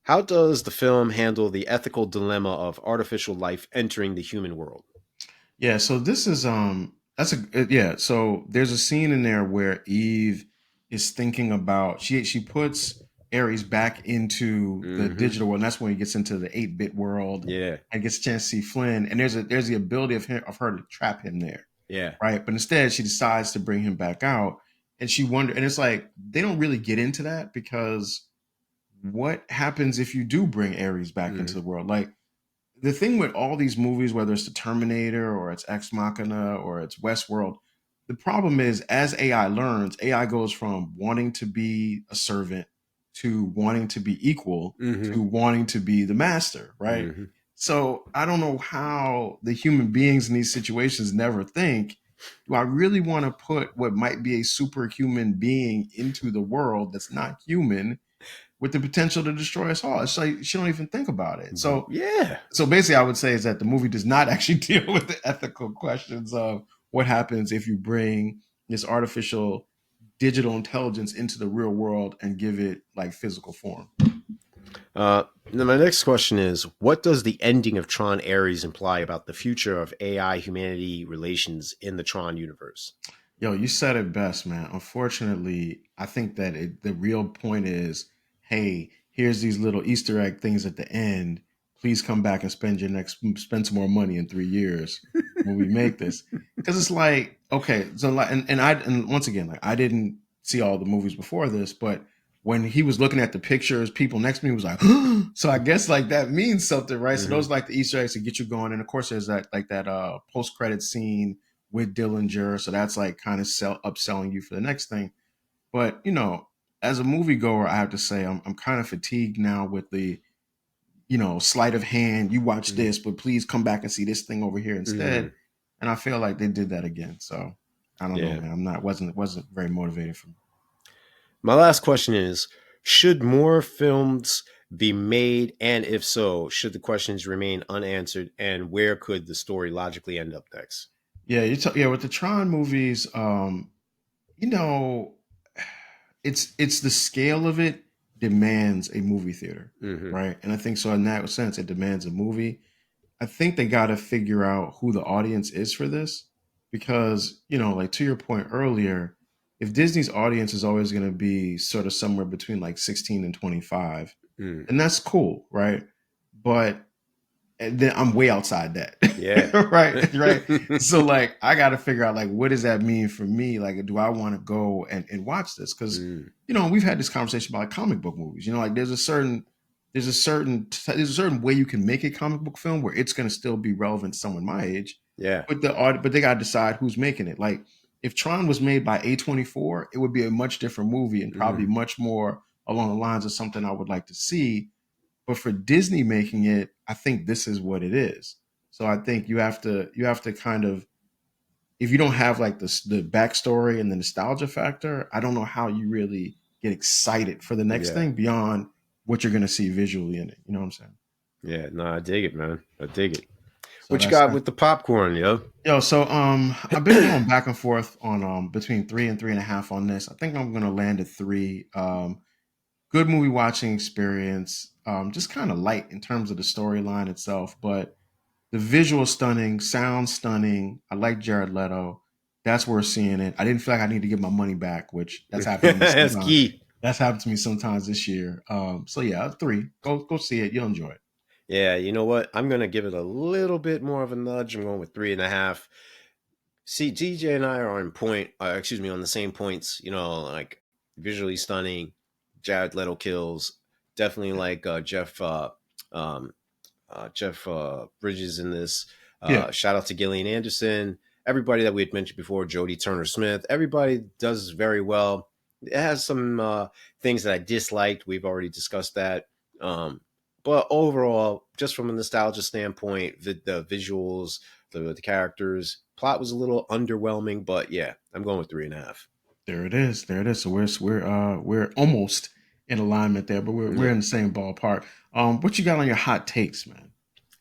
how does the film handle the ethical dilemma of artificial life entering the human world? Yeah, so this is that's yeah, so there's a scene in there where Eve is thinking about she puts Ares back into the Mm-hmm. digital world, and that's when he gets into the 8-bit world Yeah, and gets a chance to see Flynn, and there's the ability of her to trap him there, yeah. right? But instead she decides to bring him back out, and she wonder and it's like they don't really get into that because what happens if you do bring Ares back into Mm-hmm. the world? Like the thing with all these movies, whether it's the Terminator or it's Ex Machina or it's Westworld, the problem is as AI learns, AI goes from wanting to be a servant to wanting to be equal Mm-hmm. to wanting to be the master, right? Mm-hmm. So I don't know how the human beings in these situations never think, do I really want to put what might be a superhuman being into the world that's not human with the potential to destroy us all? It's like she don't even think about it. Yeah. So basically, I would say is that the movie does not actually deal with the ethical questions of what happens if you bring this artificial digital intelligence into the real world and give it like physical form. Now my next question is, what does the ending of Tron Ares imply about the future of AI humanity relations in the Tron universe? Yo, you said it best, man. Unfortunately, I think that the real point is, hey, here's these little Easter egg things at the end. Please come back and spend some more money in 3 years when we make this. Because it's like, okay, so like, and once again, like I didn't see all the movies before this, but when he was looking at the pictures, people next to me was like, so I guess like that means something, right? So Mm-hmm. those are like the Easter eggs to get you going. And of course, there's that post credit scene with Dillinger. So that's like kind of upselling you for the next thing. But, as a moviegoer, I have to say I'm kind of fatigued now with the, sleight of hand. You watch Mm-hmm. this, but please come back and see this thing over here Mm-hmm. instead. And I feel like they did that again. So I don't know, Yeah. man. Wasn't very motivated for me. My last question is, should more films be made? And if so, should the questions remain unanswered? And where could the story logically end up next? Yeah, yeah, with the Tron movies, you know, it's the scale of it demands a movie theater, Mm-hmm. right? And I think so in that sense, it demands a movie. I think they got to figure out who the audience is for this because, like to your point earlier, if Disney's audience is always going to be sort of somewhere between like 16 and 25, Mm. and that's cool, right? But and then I'm way outside that. Yeah. Right. So like I gotta figure out like what does that mean for me? Like do I want to go and watch this? Because Mm. we've had this conversation about like, comic book movies. Like there's a certain way you can make a comic book film where it's gonna still be relevant to someone my age. Yeah. But they gotta decide who's making it. Like if Tron was made by A24, it would be a much different movie and probably Mm. much more along the lines of something I would like to see. But for Disney making it, I think this is what it is. So I think you have to kind of, if you don't have like the backstory and the nostalgia factor, I don't know how you really get excited for the next Yeah. thing beyond what you're gonna see visually in it. You know what I'm saying? Yeah. No, I dig it, man. I dig it. So What you that's got that. with the popcorn, yo? Yo, so I've been going back and forth on between 3 and 3.5 on this. I think I'm gonna land at 3. Good movie watching experience. Just kind of light in terms of the storyline itself, but The visual stunning, sound stunning. I like Jared Leto. That's worth seeing it. I didn't feel like I need to get my money back, which that's happened to me That's sometimes. key. That's happened to me sometimes this year. So yeah, 3. Go see it. You'll enjoy it. Yeah, you know what? I'm gonna give it a little bit more of a nudge. I'm going with 3.5. See, DJ and I are on point. Excuse me, on the same points. You know, like visually stunning. Jared Leto kills. Definitely like um, Jeff Bridges in this. Yeah, Shout out to Gillian Anderson. Everybody that we had mentioned before, Jodie Turner-Smith. Everybody does very well. It has some things that I disliked. We've already discussed that. But overall, just from a nostalgia standpoint, the visuals, the characters, plot was a little underwhelming. But yeah, I'm going with 3.5. there it is. There it is. So we're almost in alignment there, but we're Yeah. in the same ballpark. What you got on your hot takes, man?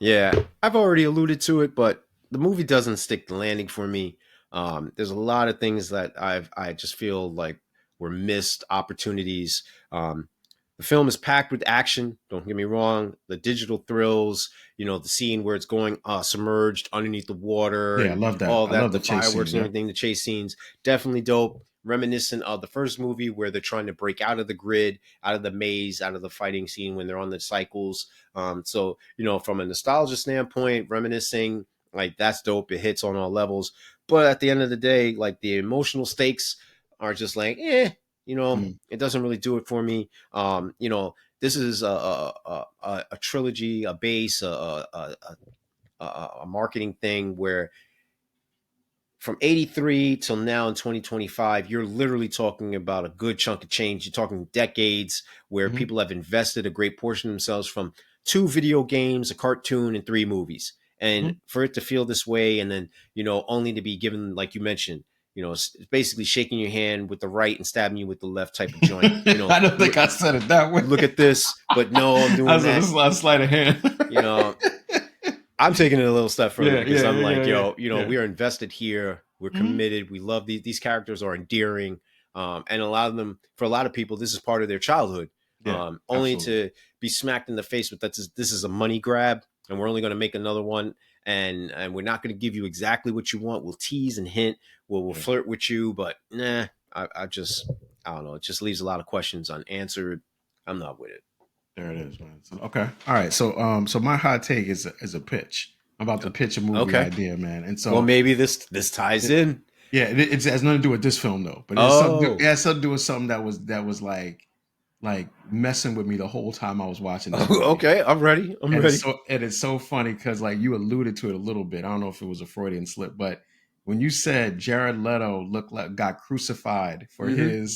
Yeah, I've already alluded to it, but the movie doesn't stick the landing for me. There's a lot of things that I just feel like were missed opportunities. The film is packed with action. Don't get me wrong. The digital thrills, you know, the scene where it's going submerged underneath the water Yeah, I and love that. all I that, love the the chase fireworks scene. and Yeah. everything, the chase scenes, definitely dope. Reminiscent of the first movie where they're trying to break out of the grid, out of the maze, out of the fighting scene when they're on the cycles. So, you know, from a nostalgia standpoint, reminiscing, like that's dope. It hits on all levels. But at the end of the day, like the emotional stakes are just like, you know, Mm. it doesn't really do it for me. You know, this is a trilogy, a base, a marketing thing where from 83 till now in 2025, you're literally talking about a good chunk of change. You're talking decades where Hmm. people have invested a great portion of themselves from 2 video games, a cartoon, and 3 movies. And Hmm. for it to feel this way, and then, you know, only to be given, like you mentioned, you know, it's basically shaking your hand with the right and stabbing you with the left type of joint. You know, I don't think I said it that way. look at this, but no, I'm I doing said that. this is a sleight of hand. You know, I'm taking it a little step further Yeah, because yeah, I'm yeah, like, yeah, yo, you know, yeah. we are invested here. We're Hmm. committed. We love these characters are endearing. And a lot of them, for a lot of people, this is part of their childhood. Yeah, Only absolutely. to be smacked in the face with this is a money grab, and we're only going to make another one, and we're not going to give you exactly what you want. We'll tease and hint. We'll Yeah, flirt with you, but nah, I don't know. It just leaves a lot of questions unanswered. I'm not with it. there it is, man. So, okay, all right. So my hot take is a pitch. I'm about to pitch a movie Okay. idea, man. And Well, so, maybe this ties it, in. yeah, it has nothing to do with this film though. But it Oh, has something to do with something that was like messing with me the whole time I was watching this movie. okay. I'm ready. I'm ready. And it's so funny because like you alluded to it a little bit. I don't know if it was a Freudian slip, but when you said Jared Leto looked like got crucified Mm-hmm.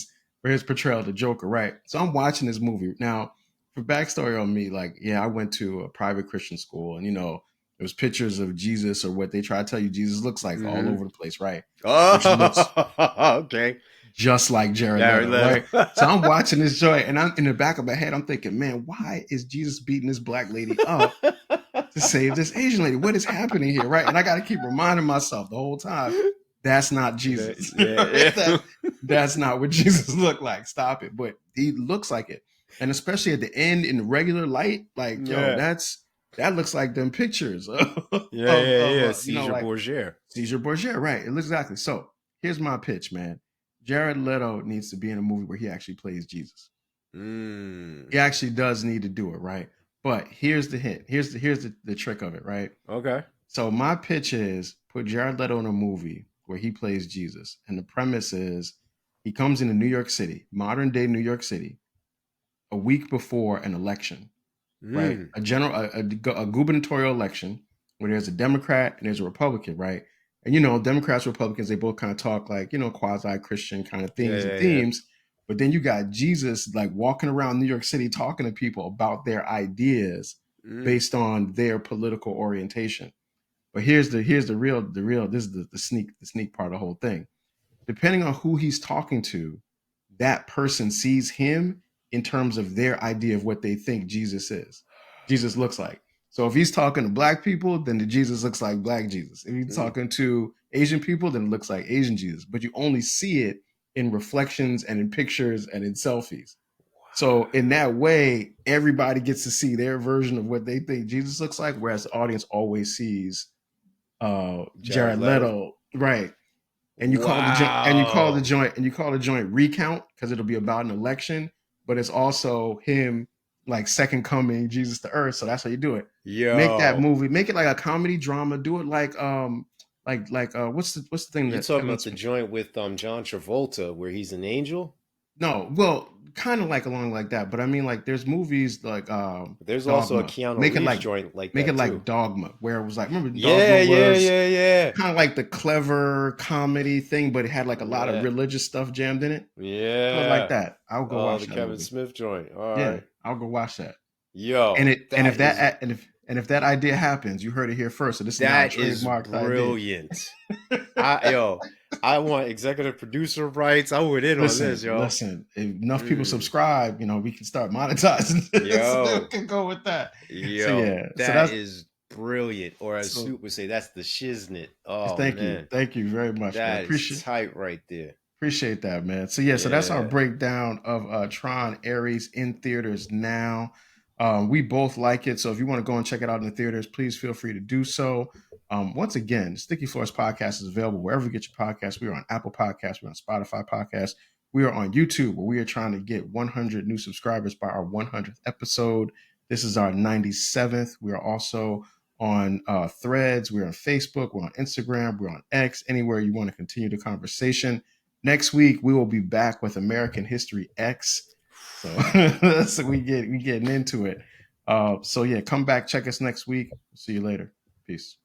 for his portrayal of the Joker, right? So I'm watching this movie now. For backstory on me, like yeah, I went to a private Christian school, and there was pictures of Jesus or what they try to tell you Jesus looks like all Mm-hmm. over the place, right? Which looks Oh, okay. just like Jared Jared Leto, Leto. right? So I'm watching this joint, and I'm in the back of my head, I'm thinking, man, why is Jesus beating this black lady up to save this Asian lady? What is happening here, right? And I got to keep reminding myself the whole time, that's not Yeah, Jesus. yeah, Right? That's not what Jesus looked like. Stop it. But he looks like it, and especially at the end in the regular light, like yo, yeah, that looks like them pictures of yeah, yeah, yeah. Caesar like Borgia. Caesar Borgia, right? It looks exactly. So here's my pitch, man. Jared Leto needs to be in a movie where he actually plays Jesus. Mm. He actually does need to do it, right? But here's the hint. Here's the trick of it, right? Okay. So my pitch is put Jared Leto in a movie where he plays Jesus, and the premise is he comes into New York City, modern day New York City, a week before an election, right? Mm. A gubernatorial election where there's a Democrat and there's a Republican, right? And Democrats, Republicans, they both kind of talk like quasi Christian kind of Yeah, things and yeah, yeah. themes. But then you got Jesus like walking around New York City talking to people about their ideas Mm. based on their political orientation. But here's the real this is the sneak part of the whole thing. Depending on who he's talking to, that person sees him in terms of their idea of what they think Jesus looks like. So if he's talking to black people, then the Jesus looks like black Jesus. If he's Mm. talking to Asian people, then it looks like Asian Jesus. But you only see it in reflections and in pictures and in selfies. So in that way, everybody gets to see their version of what they think Jesus looks like, whereas the audience always sees Jared Jared Leto. Leto, right? And you call the joint Wow. and you call the joint recount because it'll be about an election, but it's also him like second coming Jesus to earth. So that's how you do it. Make that Yo. movie, make it like a comedy drama. Do it like what's the thing You that talking Kevin about the Smith? joint with John Travolta where he's an angel? No, well, kind of like along like that, but I mean like there's movies like There's also a Dogma. Keanu Reeves joint like Make it that like too. Dogma, where it was like remember Yeah, Dogma yeah, was yeah, yeah. kind of like the clever comedy thing, but it had like a lot of Yeah. religious stuff jammed in it. Do it like Yeah. that. I'll go Oh, watch the that Kevin movie. Smith joint. All Yeah, right. I'll go watch that. Yo, And if that idea happens, you heard it here first. So this is now a that is trademarked idea. brilliant. Yo, I want executive producer rights. I would in on this, yo. Listen. If enough people Mm. subscribe, we can start monetizing this. We Yo, can go with that. So yo, yeah. So that that's is brilliant. Or as so. Soup would say, that's the shiznit. Oh Thank you. man, Thank you very much, man. that is tight right there. Appreciate that, man. So yeah, so that's our Yeah. breakdown of Tron Ares in theaters now. We both like it, so if you want to go and check it out in the theaters, please feel free to do so. Once again, Sticky Floors Podcast is available wherever you get your podcasts. We are on Apple Podcasts, we're on Spotify Podcasts, we are on YouTube, where we are trying to get 100 new subscribers by our 100th episode. This is our 97th. We are also on Threads, we're on Facebook, we're on Instagram, we're on X, anywhere you want to continue the conversation. Next week we will be back with American History X. So, so we getting into it. So yeah, come back, check us next week. See you later. Peace.